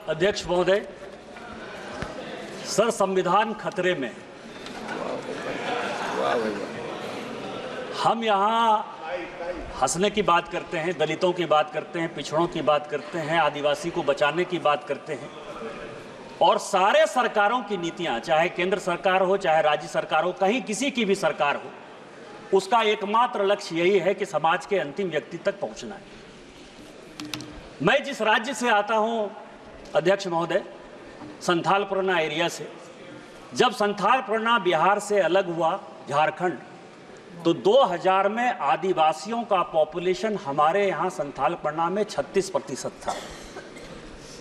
अध्यक्ष महोदय, सर संविधान खतरे में। हम यहाँ हंसने की बात करते हैं, दलितों की बात करते हैं, पिछड़ों की बात करते हैं, आदिवासी को बचाने की बात करते हैं, और सारे सरकारों की नीतियां, चाहे केंद्र सरकार हो चाहे राज्य सरकार हो, कहीं किसी की भी सरकार हो, उसका एकमात्र लक्ष्य यही है कि समाज के अंतिम व्यक्ति तक पहुंचना है। मैं जिस राज्य से आता हूं अध्यक्ष महोदय, संथाल परगना एरिया से, जब संथाल परगना बिहार से अलग हुआ झारखंड, तो 2000 में आदिवासियों का पॉपुलेशन हमारे यहाँ संथाल परगना में 36% था,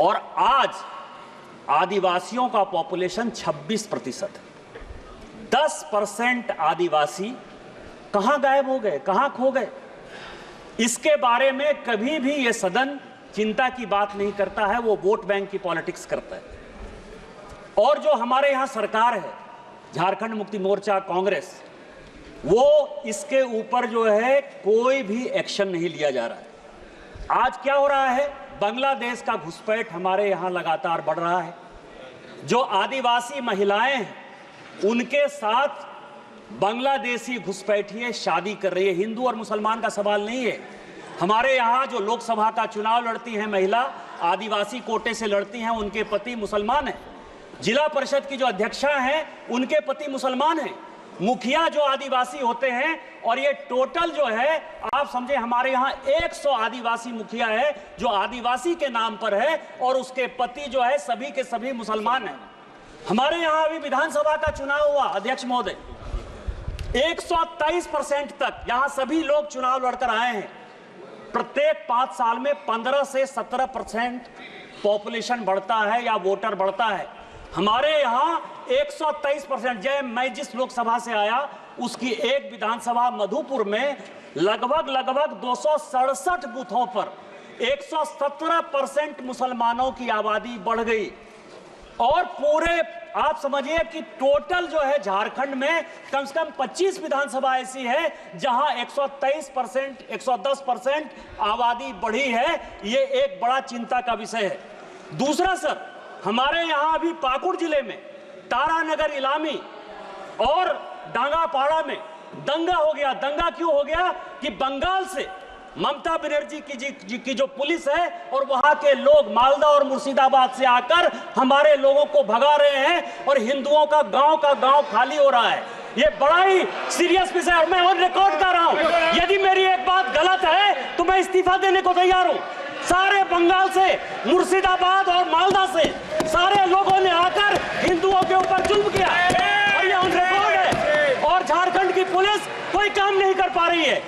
और आज आदिवासियों का पॉपुलेशन 26% है। 10% आदिवासी कहाँ गायब हो गए, कहाँ खो गए? इसके बारे में कभी भी ये सदन चिंता की बात नहीं करता है, वो वोट बैंक की पॉलिटिक्स करता है। और जो हमारे यहाँ सरकार है, झारखंड मुक्ति मोर्चा, कांग्रेस, वो इसके ऊपर जो है कोई भी एक्शन नहीं लिया जा रहा है। आज क्या हो रहा है? बांग्लादेश का घुसपैठ हमारे यहाँ लगातार बढ़ रहा है। जो आदिवासी महिलाएं हैं, उनके साथ बांग्लादेशी घुसपैठिए शादी कर रही है। हिंदू और मुसलमान का सवाल नहीं है। हमारे यहाँ जो लोकसभा का चुनाव लड़ती हैं महिला, आदिवासी कोटे से लड़ती हैं, उनके पति मुसलमान हैं। जिला परिषद की जो अध्यक्षा हैं, उनके पति मुसलमान हैं। मुखिया जो आदिवासी होते हैं, और ये टोटल जो है आप समझे हमारे यहाँ 100 आदिवासी मुखिया है जो आदिवासी के नाम पर है, और उसके पति जो है सभी के सभी मुसलमान हैं। हमारे यहाँ अभी विधानसभा का चुनाव हुआ अध्यक्ष महोदय, 123% तक यहाँ सभी लोग चुनाव लड़कर आए हैं। प्रत्येक 5 साल में 15 से 17% पॉपुलेशन बढ़ता है या वोटर बढ़ता है। हमारे यहाँ 123%। मैं जिस लोकसभा से आया उसकी एक विधानसभा मधुपुर में लगभग 267 बूथों पर 117% मुसलमानों की आबादी बढ़ गई। और पूरे आप समझिए कि टोटल जो है झारखंड में कम से कम 25 विधानसभा ऐसी है जहां 123%, 110% आबादी बढ़ी है। ये एक बड़ा चिंता का विषय है। दूसरा सर, हमारे यहाँ अभी पाकुड़ जिले में तारानगर, इलामी और डांगापाड़ा में दंगा हो गया। दंगा क्यों हो गया? कि बंगाल से ममता बनर्जी की जो पुलिस है और वहां के लोग मालदा और मुर्शिदाबाद से आकर हमारे लोगों को भगा रहे हैं, और हिंदुओं का गांव खाली हो रहा है। ये बड़ा ही सीरियस विषय है, और मैं ऑन रिकॉर्ड कर रहा हूं। यदि मेरी एक बात गलत है तो मैं इस्तीफा देने को तैयार हूं। सारे बंगाल से, मुर्शिदाबाद और मालदा से सारे लोगों ने आकर हिंदुओं के ऊपर जुल्म किया, और ये ऑन रिकॉर्ड है। और झारखंड की पुलिस कोई काम नहीं कर पा रही है।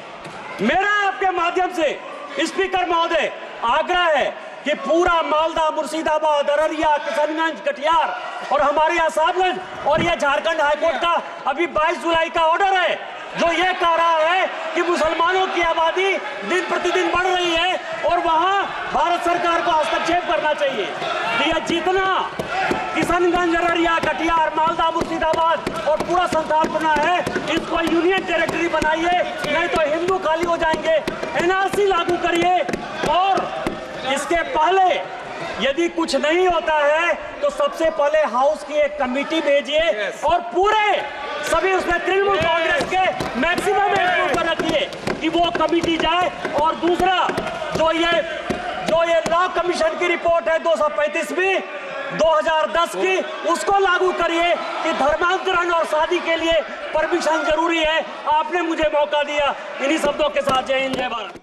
मेरा आपके माध्यम से स्पीकर महोदय आग्रह है कि पूरा मालदा, मुर्शिदाबाद, अररिया, किशनगंज, कटिहार और हमारे यहाँ साहबगंज, और यह झारखंड हाईकोर्ट का अभी 22 जुलाई का ऑर्डर है जो ये कह रहा है कि मुसलमानों की आबादी दिन प्रतिदिन बढ़ रही है, और वहां भारत सरकार को हस्तक्षेप करना चाहिए कि यह जितना किशनगंज, अररिया, कटिहार, मालदा, मुर्शिदाबाद और पूरा संथाल परगना है, इसको यूनियन टेरिटरी बनाइए, नहीं तो हिंदू खाली हो जाएंगे। एनआरसी लागू करिए, और इसके पहले यदि कुछ नहीं होता है तो सबसे पहले हाउस की एक कमेटी भेजिए, और पूरे सभी उसमें तृणमूल कांग्रेस के मैक्सिमम एम्प्लॉय को रखिए कि वो कमेटी जाए। और दूसरा, जो ये लॉ कमीशन की रिपोर्ट है 235वीं 2010 की, उसको लागू करिए कि धर्मांतरण और शादी के लिए परमिशन जरूरी है। आपने मुझे मौका दिया। इन्हीं शब्दों के साथ जय हिंद, जय भारत।